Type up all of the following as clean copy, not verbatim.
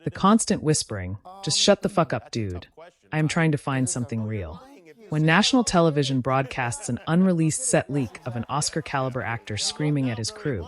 The constant whispering, "Just shut the fuck up, dude. I am trying to find something real." When national television broadcasts an unreleased set leak of an Oscar-caliber actor screaming at his crew,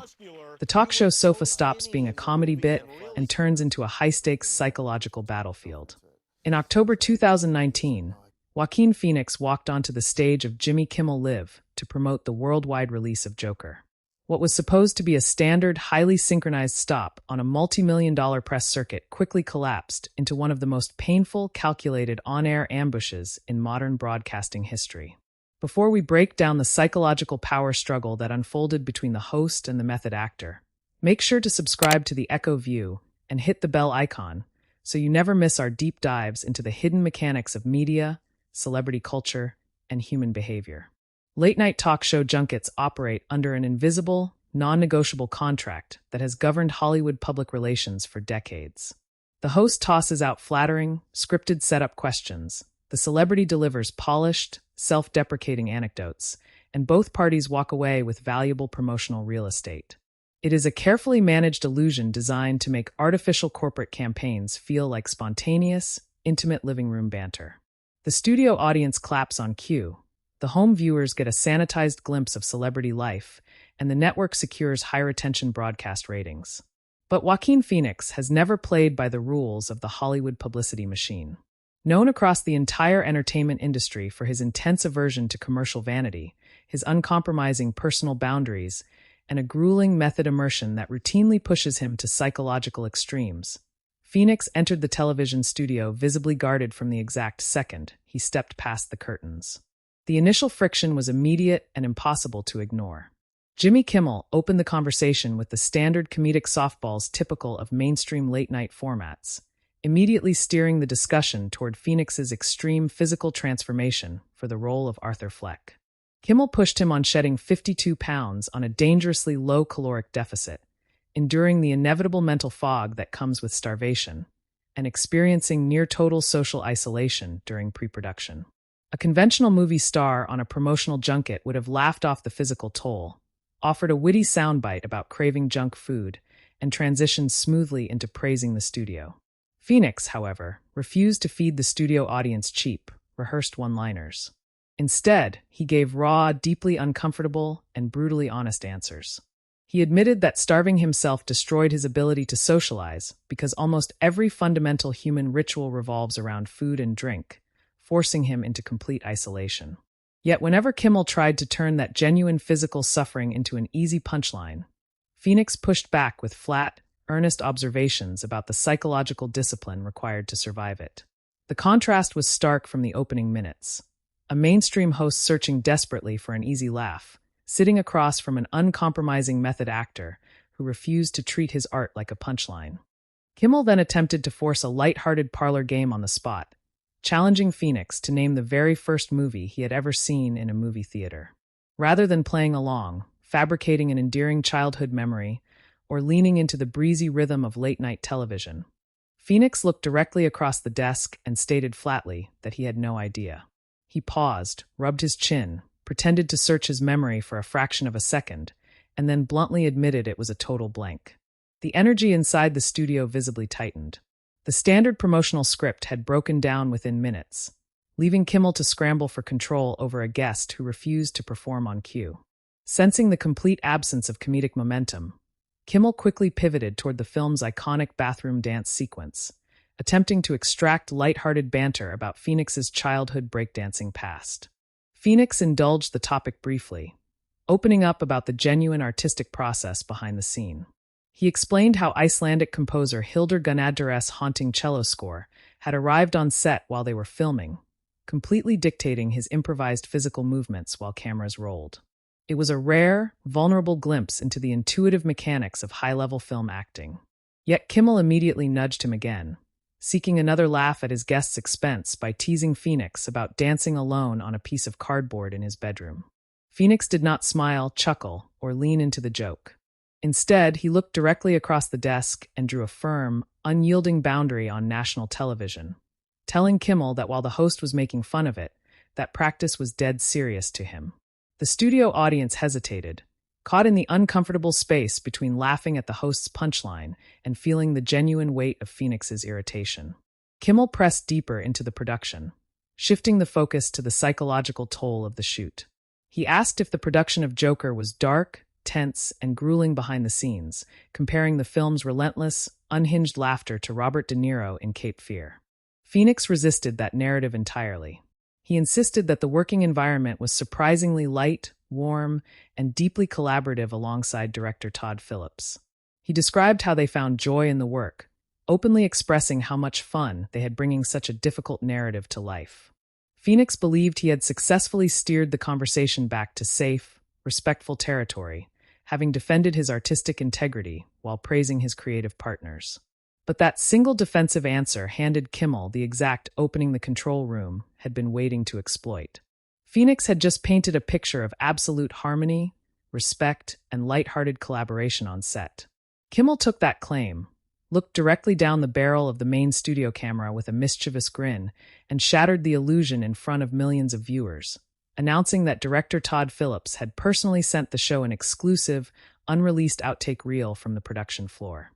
the talk show sofa stops being a comedy bit and turns into a high-stakes psychological battlefield. In October 2019, Joaquin Phoenix walked onto the stage of Jimmy Kimmel Live to promote the worldwide release of Joker. What was supposed to be a standard, highly synchronized stop on a multi-million-dollar press circuit quickly collapsed into one of the most painful, calculated on-air ambushes in modern broadcasting history. Before we break down the psychological power struggle that unfolded between the host and the method actor, make sure to subscribe to the Echo View and hit the bell icon so you never miss our deep dives into the hidden mechanics of media, celebrity culture, and human behavior. Late-night talk show junkets operate under an invisible, non-negotiable contract that has governed Hollywood public relations for decades. The host tosses out flattering, scripted setup questions. The celebrity delivers polished, self-deprecating anecdotes, and both parties walk away with valuable promotional real estate. It is a carefully managed illusion designed to make artificial corporate campaigns feel like spontaneous, intimate living room banter. The studio audience claps on cue. The home viewers get a sanitized glimpse of celebrity life, and the network secures high-retention broadcast ratings. But Joaquin Phoenix has never played by the rules of the Hollywood publicity machine. Known across the entire entertainment industry for his intense aversion to commercial vanity, his uncompromising personal boundaries, and a grueling method immersion that routinely pushes him to psychological extremes, Phoenix entered the television studio visibly guarded from the exact second he stepped past the curtains. The initial friction was immediate and impossible to ignore. Jimmy Kimmel opened the conversation with the standard comedic softballs typical of mainstream late-night formats, immediately steering the discussion toward Phoenix's extreme physical transformation for the role of Arthur Fleck. Kimmel pushed him on shedding 52 pounds on a dangerously low caloric deficit, enduring the inevitable mental fog that comes with starvation, and experiencing near-total social isolation during pre-production. A conventional movie star on a promotional junket would have laughed off the physical toll, offered a witty soundbite about craving junk food, and transitioned smoothly into praising the studio. Phoenix, however, refused to feed the studio audience cheap, rehearsed one-liners. Instead, he gave raw, deeply uncomfortable, and brutally honest answers. He admitted that starving himself destroyed his ability to socialize because almost every fundamental human ritual revolves around food and drink, forcing him into complete isolation. Yet whenever Kimmel tried to turn that genuine physical suffering into an easy punchline, Phoenix pushed back with flat, earnest observations about the psychological discipline required to survive it. The contrast was stark from the opening minutes. A mainstream host searching desperately for an easy laugh, sitting across from an uncompromising method actor who refused to treat his art like a punchline. Kimmel then attempted to force a light-hearted parlor game on the spot, challenging Phoenix to name the very first movie he had ever seen in a movie theater. Rather than playing along, fabricating an endearing childhood memory, or leaning into the breezy rhythm of late-night television, Phoenix looked directly across the desk and stated flatly that he had no idea. He paused, rubbed his chin, pretended to search his memory for a fraction of a second, and then bluntly admitted it was a total blank. The energy inside the studio visibly tightened. The standard promotional script had broken down within minutes, leaving Kimmel to scramble for control over a guest who refused to perform on cue. Sensing the complete absence of comedic momentum, Kimmel quickly pivoted toward the film's iconic bathroom dance sequence, attempting to extract lighthearted banter about Phoenix's childhood breakdancing past. Phoenix indulged the topic briefly, opening up about the genuine artistic process behind the scene. He explained how Icelandic composer Hildur haunting cello score had arrived on set while they were filming, completely dictating his improvised physical movements while cameras rolled. It was a rare, vulnerable glimpse into the intuitive mechanics of high-level film acting. Yet Kimmel immediately nudged him again, seeking another laugh at his guest's expense by teasing Phoenix about dancing alone on a piece of cardboard in his bedroom. Phoenix did not smile, chuckle, or lean into the joke. Instead, he looked directly across the desk and drew a firm, unyielding boundary on national television, telling Kimmel that while the host was making fun of it, that practice was dead serious to him. The studio audience hesitated, caught in the uncomfortable space between laughing at the host's punchline and feeling the genuine weight of Phoenix's irritation. Kimmel pressed deeper into the production, shifting the focus to the psychological toll of the shoot. He asked if the production of Joker was dark, tense, and grueling behind the scenes, comparing the film's relentless, unhinged laughter to Robert De Niro in Cape Fear. Phoenix resisted that narrative entirely. He insisted that the working environment was surprisingly light, warm, and deeply collaborative alongside director Todd Phillips. He described how they found joy in the work, openly expressing how much fun they had bringing such a difficult narrative to life. Phoenix believed he had successfully steered the conversation back to safe, respectful territory, having defended his artistic integrity while praising his creative partners. But that single defensive answer handed Kimmel the exact opening the control room had been waiting to exploit. Phoenix had just painted a picture of absolute harmony, respect, and lighthearted collaboration on set. Kimmel took that claim, looked directly down the barrel of the main studio camera with a mischievous grin, and shattered the illusion in front of millions of viewers, announcing that director Todd Phillips had personally sent the show an exclusive, unreleased outtake reel from the production floor.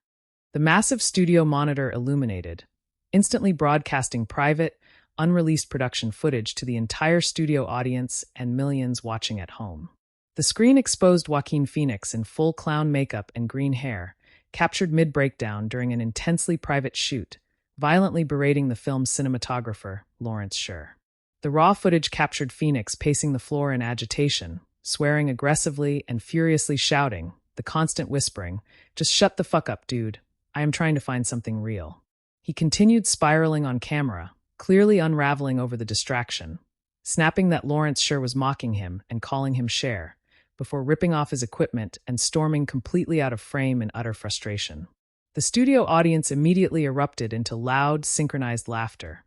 The massive studio monitor illuminated, instantly broadcasting private, unreleased production footage to the entire studio audience and millions watching at home. The screen exposed Joaquin Phoenix in full clown makeup and green hair, captured mid-breakdown during an intensely private shoot, violently berating the film's cinematographer, Lawrence Sher. The raw footage captured Phoenix pacing the floor in agitation, swearing aggressively and furiously shouting, the constant whispering, "Just shut the fuck up, dude. I am trying to find something real." He continued spiraling on camera, clearly unraveling over the distraction, snapping that Lawrence Sher was mocking him and calling him Cher, before ripping off his equipment and storming completely out of frame in utter frustration. The studio audience immediately erupted into loud, synchronized laughter,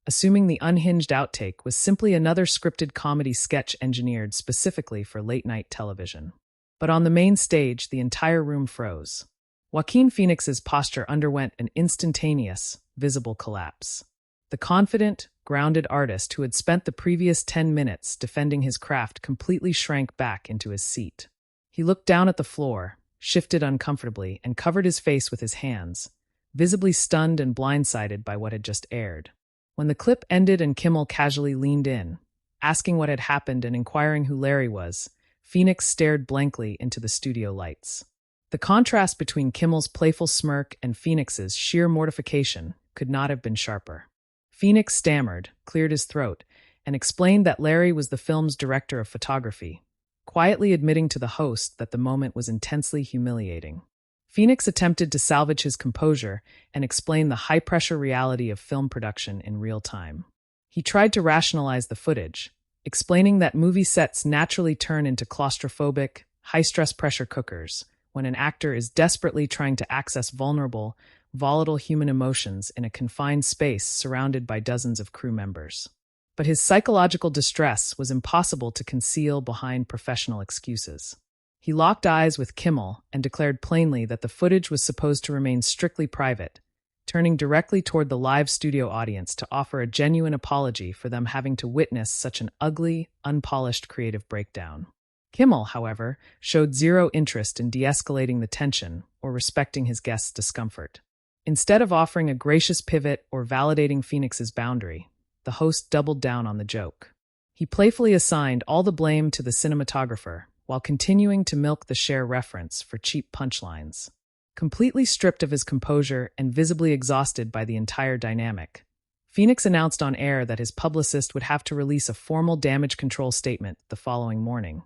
assuming the unhinged outtake was simply another scripted comedy sketch engineered specifically for late-night television. But on the main stage, the entire room froze. Joaquin Phoenix's posture underwent an instantaneous, visible collapse. The confident, grounded artist who had spent the previous 10 minutes defending his craft completely shrank back into his seat. He looked down at the floor, shifted uncomfortably, and covered his face with his hands, visibly stunned and blindsided by what had just aired. When the clip ended and Kimmel casually leaned in, asking what had happened and inquiring who Larry was, Phoenix stared blankly into the studio lights. The contrast between Kimmel's playful smirk and Phoenix's sheer mortification could not have been sharper. Phoenix stammered, cleared his throat, and explained that Larry was the film's director of photography, quietly admitting to the host that the moment was intensely humiliating. Phoenix attempted to salvage his composure and explain the high-pressure reality of film production in real time. He tried to rationalize the footage, explaining that movie sets naturally turn into claustrophobic, high-stress pressure cookers when an actor is desperately trying to access vulnerable, volatile human emotions in a confined space surrounded by dozens of crew members. But his psychological distress was impossible to conceal behind professional excuses. He locked eyes with Kimmel and declared plainly that the footage was supposed to remain strictly private, turning directly toward the live studio audience to offer a genuine apology for them having to witness such an ugly, unpolished creative breakdown. Kimmel, however, showed zero interest in de-escalating the tension or respecting his guests' discomfort. Instead of offering a gracious pivot or validating Phoenix's boundary, the host doubled down on the joke. He playfully assigned all the blame to the cinematographer, while continuing to milk the Cher reference for cheap punchlines. Completely stripped of his composure and visibly exhausted by the entire dynamic, Phoenix announced on air that his publicist would have to release a formal damage control statement the following morning,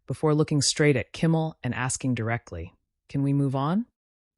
before looking straight at Kimmel and asking directly, "Can we move on?"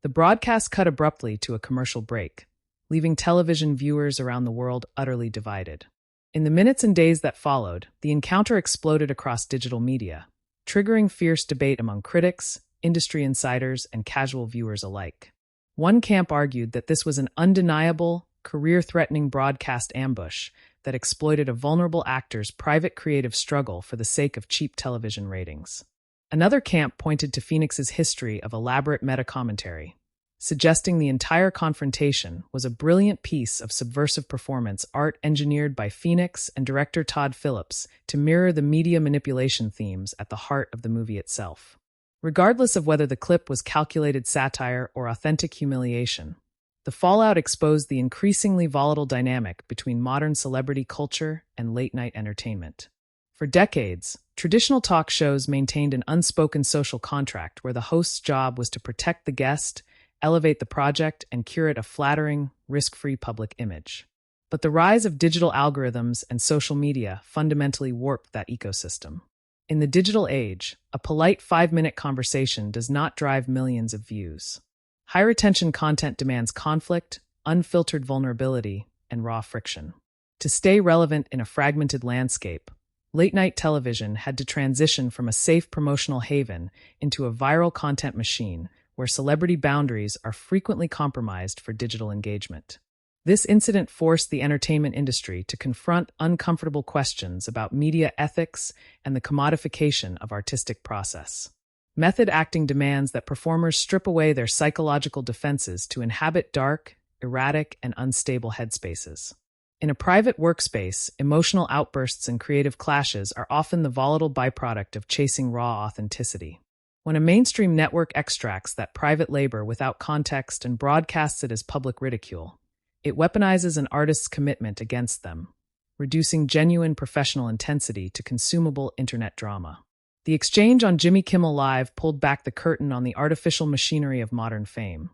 The broadcast cut abruptly to a commercial break, leaving television viewers around the world utterly divided. In the minutes and days that followed, the encounter exploded across digital media, triggering fierce debate among critics, industry insiders, and casual viewers alike. One camp argued that this was an undeniable, career-threatening broadcast ambush that exploited a vulnerable actor's private creative struggle for the sake of cheap television ratings. Another camp pointed to Phoenix's history of elaborate meta-commentary, suggesting the entire confrontation was a brilliant piece of subversive performance art engineered by Phoenix and director Todd Phillips to mirror the media manipulation themes at the heart of the movie itself. Regardless of whether the clip was calculated satire or authentic humiliation, the fallout exposed the increasingly volatile dynamic between modern celebrity culture and late-night entertainment. For decades, traditional talk shows maintained an unspoken social contract where the host's job was to protect the guest, elevate the project, and curate a flattering, risk-free public image. But the rise of digital algorithms and social media fundamentally warped that ecosystem. In the digital age, a polite 5-minute conversation does not drive millions of views. High-retention content demands conflict, unfiltered vulnerability, and raw friction. To stay relevant in a fragmented landscape, late-night television had to transition from a safe promotional haven into a viral content machine where celebrity boundaries are frequently compromised for digital engagement. This incident forced the entertainment industry to confront uncomfortable questions about media ethics and the commodification of artistic process. Method acting demands that performers strip away their psychological defenses to inhabit dark, erratic, and unstable headspaces. In a private workspace, emotional outbursts and creative clashes are often the volatile byproduct of chasing raw authenticity. When a mainstream network extracts that private labor without context and broadcasts it as public ridicule, it weaponizes an artist's commitment against them, reducing genuine professional intensity to consumable internet drama. The exchange on Jimmy Kimmel Live pulled back the curtain on the artificial machinery of modern fame,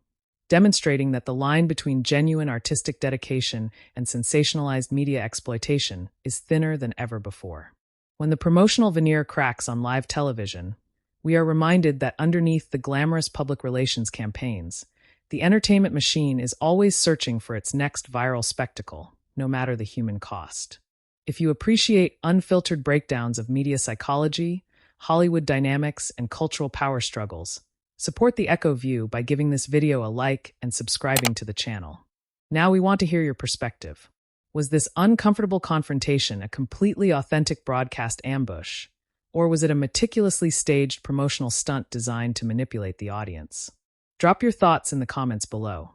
demonstrating that the line between genuine artistic dedication and sensationalized media exploitation is thinner than ever before. When the promotional veneer cracks on live television, we are reminded that underneath the glamorous public relations campaigns, the entertainment machine is always searching for its next viral spectacle, no matter the human cost. If you appreciate unfiltered breakdowns of media psychology, Hollywood dynamics, and cultural power struggles, support the Echo View by giving this video a like and subscribing to the channel. Now we want to hear your perspective. Was this uncomfortable confrontation a completely authentic broadcast ambush, or was it a meticulously staged promotional stunt designed to manipulate the audience? Drop your thoughts in the comments below.